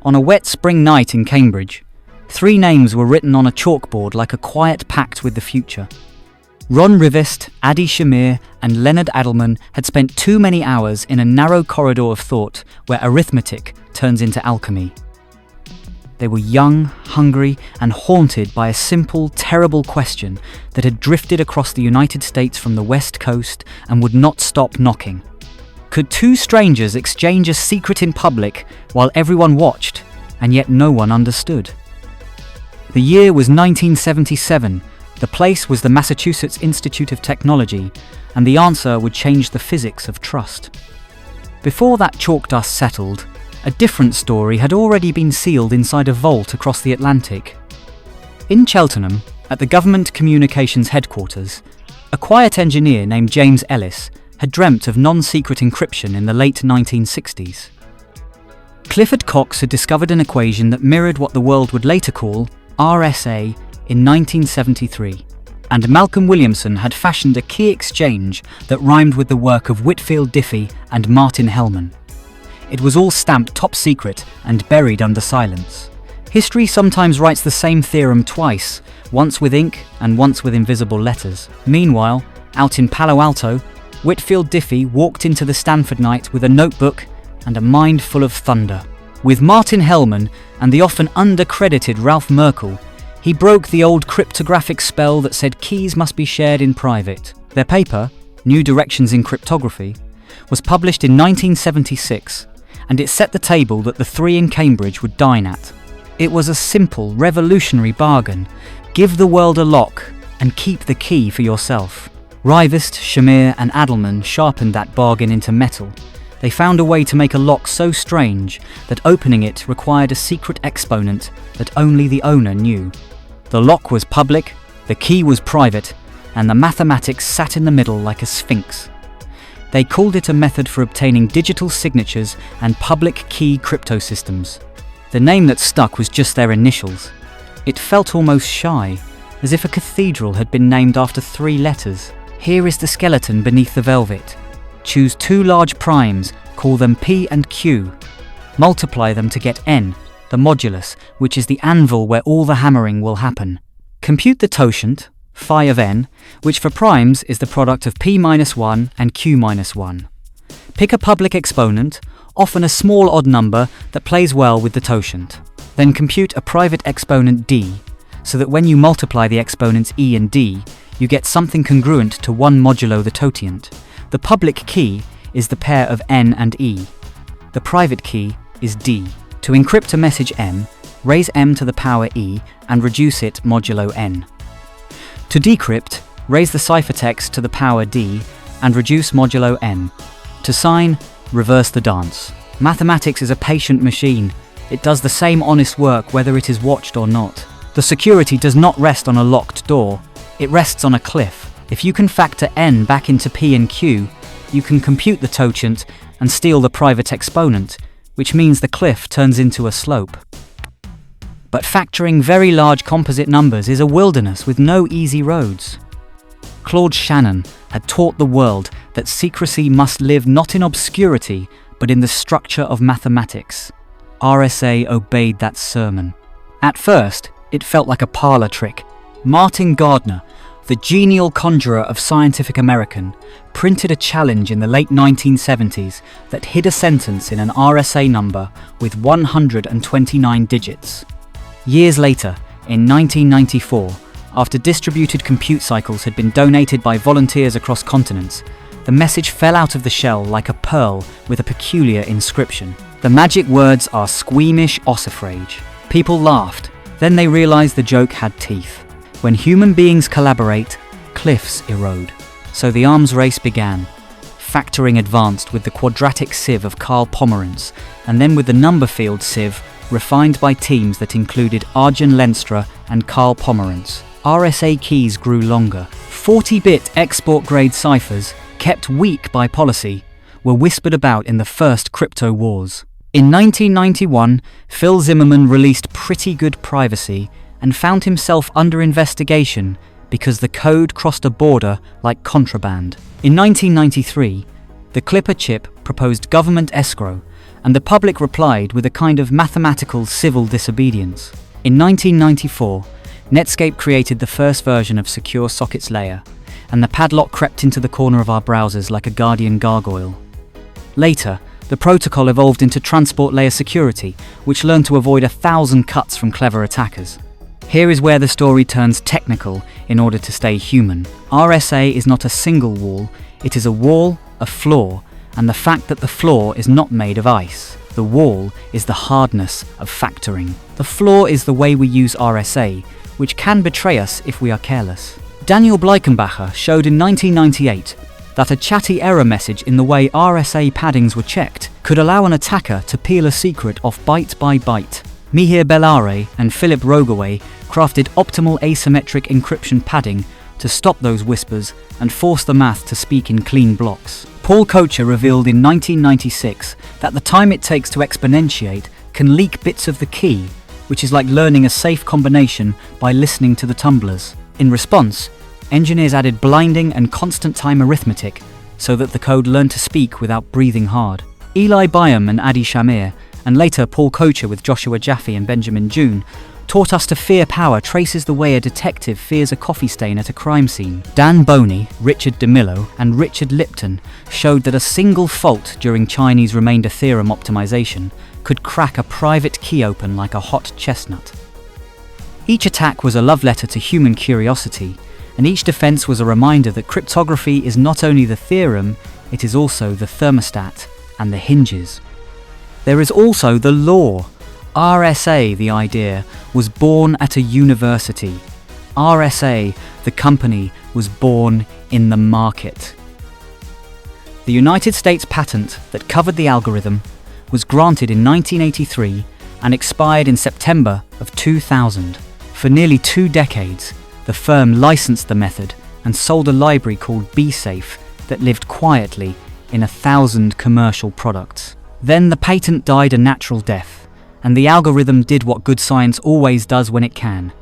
On a wet spring night in Cambridge, 3 names were written on a chalkboard like a quiet pact with the future. Rivest, Shamir, and Leonard Adleman had spent too many hours in a narrow corridor of thought where arithmetic turns into alchemy. They were young, hungry, and haunted by a simple, terrible question that had drifted across the United States from the West Coast and would not stop knocking. Could 2 strangers exchange a secret in public while everyone watched, and yet no one understood? The year was 1977, the place was the Massachusetts Institute of Technology, and the answer would change the physics of trust. Before that chalk dust settled, a different story had already been sealed inside a vault across the Atlantic. In Cheltenham, at the Government Communications Headquarters, a quiet engineer named James Ellis had dreamt of non-secret encryption in the late 1960s. Clifford Cox had discovered an equation that mirrored what the world would later call RSA in 1973, and Malcolm Williamson had fashioned a key exchange that rhymed with the work of Whitfield Diffie and Martin Hellman. It was all stamped top secret and buried under silence. History sometimes writes the same theorem twice, once with ink and once with invisible letters. Meanwhile, out in Palo Alto, Whitfield Diffie walked into the Stanford night with a notebook and a mind full of thunder. With Martin Hellman and the often under-credited Ralph Merkle, he broke the old cryptographic spell that said keys must be shared in private. Their paper, New Directions in Cryptography, was published in 1976, and it set the table that the 3 in Cambridge would dine at. It was a simple, revolutionary bargain. Give the world a lock and keep the key for yourself. Rivest, Shamir, and Adleman sharpened that bargain into metal. They found a way to make a lock so strange that opening it required a secret exponent that only the owner knew. The lock was public, the key was private, and the mathematics sat in the middle like a sphinx. They called it a method for obtaining digital signatures and public key crypto systems. The name that stuck was just their initials. It felt almost shy, as if a cathedral had been named after 3 letters. Here is the skeleton beneath the velvet. Choose 2 large primes, call them P and Q. Multiply them to get N, the modulus, which is the anvil where all the hammering will happen. Compute the totient, phi of n, which for primes is the product of p-1 and q-1. Pick a public exponent, often a small odd number that plays well with the totient. Then compute a private exponent d, so that when you multiply the exponents e and d, you get something congruent to 1 modulo the totient. The public key is the pair of n and e. The private key is d. To encrypt a message m, raise m to the power e and reduce it modulo n. To decrypt, raise the ciphertext to the power d and reduce modulo n. To sign, reverse the dance. Mathematics is a patient machine. It does the same honest work whether it is watched or not. The security does not rest on a locked door. It rests on a cliff. If you can factor n back into p and q, you can compute the totient and steal the private exponent, which means the cliff turns into a slope. But factoring very large composite numbers is a wilderness with no easy roads. Claude Shannon had taught the world that secrecy must live not in obscurity, but in the structure of mathematics. RSA obeyed that sermon. At first, it felt like a parlor trick. Martin Gardner, the genial conjurer of Scientific American, printed a challenge in the late 1970s that hid a sentence in an RSA number with 129 digits. Years later, in 1994, after distributed compute cycles had been donated by volunteers across continents, the message fell out of the shell like a pearl with a peculiar inscription. The magic words are squeamish ossifrage. People laughed. Then they realized the joke had teeth. When human beings collaborate, cliffs erode. So the arms race began. Factoring advanced with the quadratic sieve of Karl Pomerantz, and then with the number field sieve, refined by teams that included Arjen Lenstra and Karl Pomerantz. RSA keys grew longer. 40-bit export-grade ciphers, kept weak by policy, were whispered about in the first crypto wars. In 1991, Phil Zimmermann released Pretty Good Privacy and found himself under investigation because the code crossed a border like contraband. In 1993, the Clipper chip proposed government escrow, and the public replied with a kind of mathematical civil disobedience. In 1994, Netscape created the first version of Secure Sockets Layer, and the padlock crept into the corner of our browsers like a guardian gargoyle. Later, the protocol evolved into Transport Layer Security, which learned to avoid 1,000 cuts from clever attackers. Here is where the story turns technical in order to stay human. RSA is not a single wall, it is a wall, a floor, and the fact that the floor is not made of ice. The wall is the hardness of factoring. The floor is the way we use RSA, which can betray us if we are careless. Daniel Bleikenbacher showed in 1998 that a chatty error message in the way RSA paddings were checked could allow an attacker to peel a secret off byte by byte. Mihir Bellare and Philip Rogaway crafted optimal asymmetric encryption padding to stop those whispers and force the math to speak in clean blocks. Paul Kocher revealed in 1996 that the time it takes to exponentiate can leak bits of the key, which is like learning a safe combination by listening to the tumblers. In response, engineers added blinding and constant time arithmetic so that the code learned to speak without breathing hard. Eli Byam and Adi Shamir, and later Paul Kocher with Joshua Jaffe and Benjamin June, taught us to fear power traces the way a detective fears a coffee stain at a crime scene. Dan Boney, Richard DeMillo, and Richard Lipton showed that a single fault during Chinese remainder theorem optimization could crack a private key open like a hot chestnut. Each attack was a love letter to human curiosity, and each defense was a reminder that cryptography is not only the theorem, it is also the thermostat and the hinges. There is also the law. RSA, the idea, was born at a university. RSA, the company, was born in the market. The United States patent that covered the algorithm was granted in 1983 and expired in September of 2000. For nearly 2 decades, the firm licensed the method and sold a library called B-Safe that lived quietly in 1,000 commercial products. Then the patent died a natural death, and the algorithm did what good science always does when it can.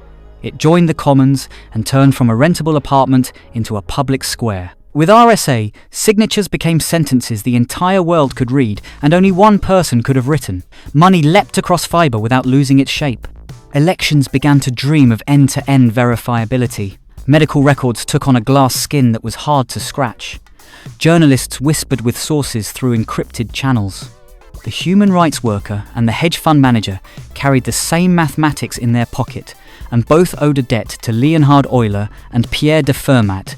It joined the commons and turned from a rentable apartment into a public square. With RSA, signatures became sentences the entire world could read and only one person could have written. Money leapt across fibre without losing its shape. Elections began to dream of end-to-end verifiability. Medical records took on a glass skin that was hard to scratch. Journalists whispered with sources through encrypted channels. The human rights worker and the hedge fund manager carried the same mathematics in their pocket, and both owed a debt to Leonhard Euler and Pierre de Fermat,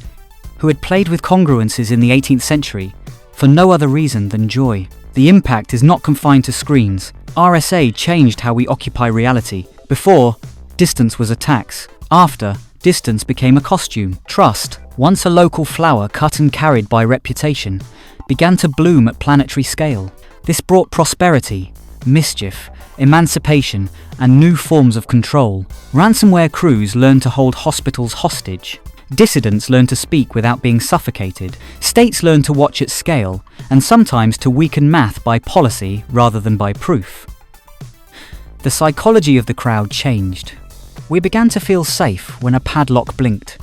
who had played with congruences in the 18th century for no other reason than joy. The impact is not confined to screens. RSA changed how we occupy reality. Before, distance was a tax. After, distance became a costume. Trust, once a local flower cut and carried by reputation, began to bloom at planetary scale. This brought prosperity, mischief, emancipation, and new forms of control. Ransomware crews learned to hold hospitals hostage. Dissidents learned to speak without being suffocated. States learned to watch at scale, and sometimes to weaken math by policy rather than by proof. The psychology of the crowd changed. We began to feel safe when a padlock blinked.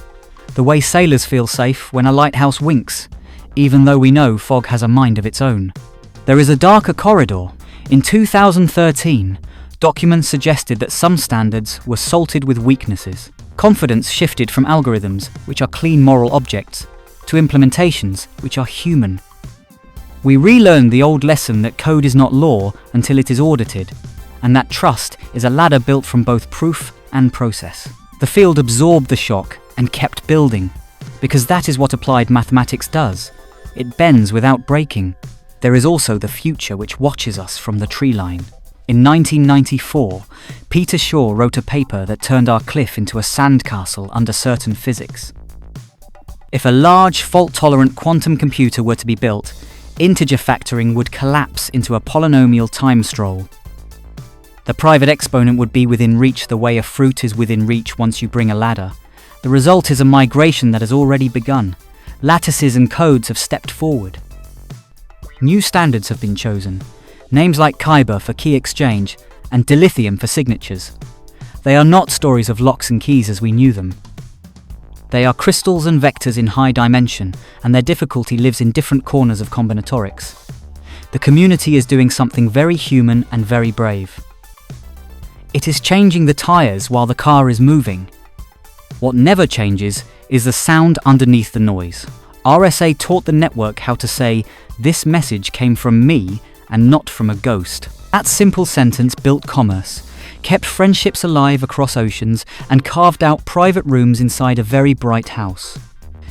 The way sailors feel safe when a lighthouse winks, even though we know fog has a mind of its own. There is a darker corridor. In 2013, documents suggested that some standards were salted with weaknesses. Confidence shifted from algorithms, which are clean moral objects, to implementations, which are human. We relearned the old lesson that code is not law until it is audited, and that trust is a ladder built from both proof and process. The field absorbed the shock and kept building, because that is what applied mathematics does. It bends without breaking. There is also the future which watches us from the tree line. In 1994, Peter Shaw wrote a paper that turned our cliff into a sandcastle under certain physics. If a large, fault-tolerant quantum computer were to be built, integer factoring would collapse into a polynomial time stroll. The private exponent would be within reach the way a fruit is within reach once you bring a ladder. The result is a migration that has already begun. Lattices and codes have stepped forward. New standards have been chosen. Names like Kyber for key exchange and dilithium for signatures. They are not stories of locks and keys as we knew them. They are crystals and vectors in high dimension, and their difficulty lives in different corners of combinatorics. The The community is doing something very human and very brave. It is changing the tires while the car is moving. What never changes is the sound underneath the noise. RSA taught the network how to say, "This message came from me and not from a ghost." That simple sentence built commerce, kept friendships alive across oceans, and carved out private rooms inside a very bright house.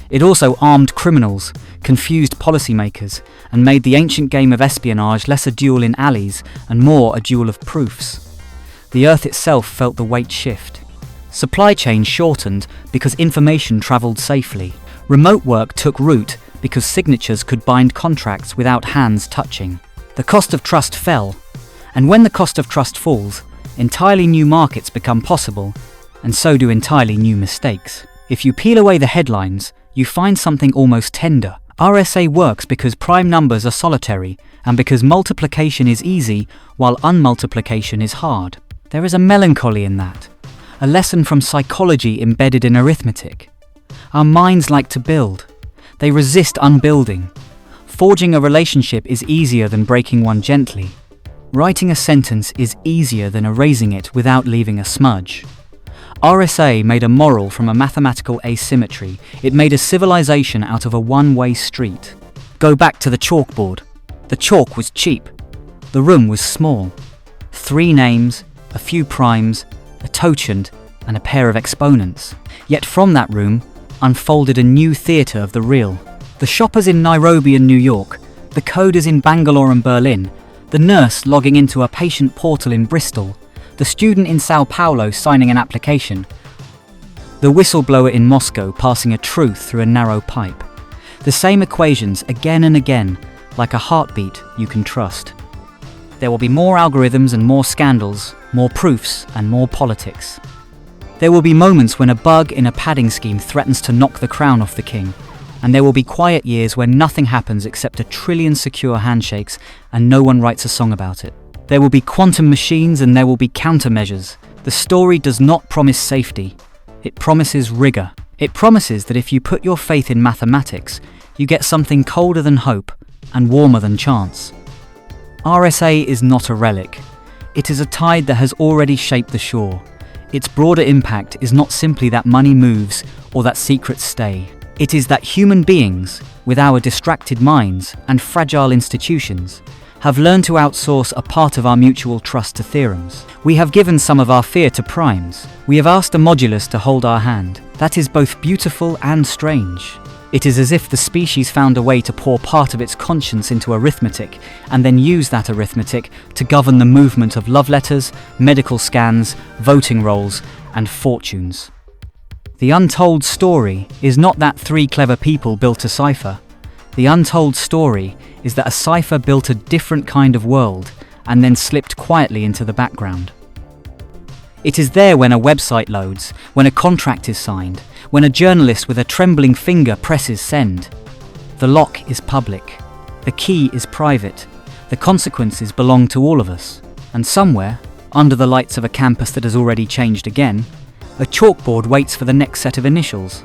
It also armed criminals, confused policymakers, and made the ancient game of espionage less a duel in alleys and more a duel of proofs. The earth itself felt the weight shift. Supply chains shortened because information traveled safely. Remote work took root because signatures could bind contracts without hands touching. The cost of trust fell, and when the cost of trust falls, entirely new markets become possible, and so do entirely new mistakes. If you peel away the headlines, you find something almost tender. RSA works because prime numbers are solitary, and because multiplication is easy while unmultiplication is hard. There is a melancholy in that, a lesson from psychology embedded in arithmetic. Our minds like to build. They resist unbuilding. Forging a relationship is easier than breaking one gently. Writing a sentence is easier than erasing it without leaving a smudge. RSA made a moral from a mathematical asymmetry. It made a civilization out of a one-way street. Go back to the chalkboard. The chalk was cheap. The room was small. 3 names, a few primes, a totient, and a pair of exponents. Yet from that room unfolded a new theatre of the real. The shoppers in Nairobi and New York, the coders in Bangalore and Berlin, the nurse logging into a patient portal in Bristol, the student in Sao Paulo signing an application, the whistleblower in Moscow passing a truth through a narrow pipe. The same equations again and again, like a heartbeat you can trust. There will be more algorithms and more scandals, more proofs and more politics. There will be moments when a bug in a padding scheme threatens to knock the crown off the king, and there will be quiet years where nothing happens except 1 trillion secure handshakes and no one writes a song about it. There will be quantum machines and there will be countermeasures. The story does not promise safety. It promises rigor. It promises that if you put your faith in mathematics, you get something colder than hope and warmer than chance. RSA is not a relic. It is a tide that has already shaped the shore. Its broader impact is not simply that money moves or that secrets stay. It is that human beings, with our distracted minds and fragile institutions, have learned to outsource a part of our mutual trust to theorems. We have given some of our fear to primes. We have asked a modulus to hold our hand. That is both beautiful and strange. It is as if the species found a way to pour part of its conscience into arithmetic and then use that arithmetic to govern the movement of love letters, medical scans, voting rolls, and fortunes. The untold story is not that 3 clever people built a cipher. The untold story is that a cipher built a different kind of world and then slipped quietly into the background. It is there when a website loads, when a contract is signed, when a journalist with a trembling finger presses send. The lock is public. The key is private. The consequences belong to all of us. And somewhere, under the lights of a campus that has already changed again, a chalkboard waits for the next set of initials.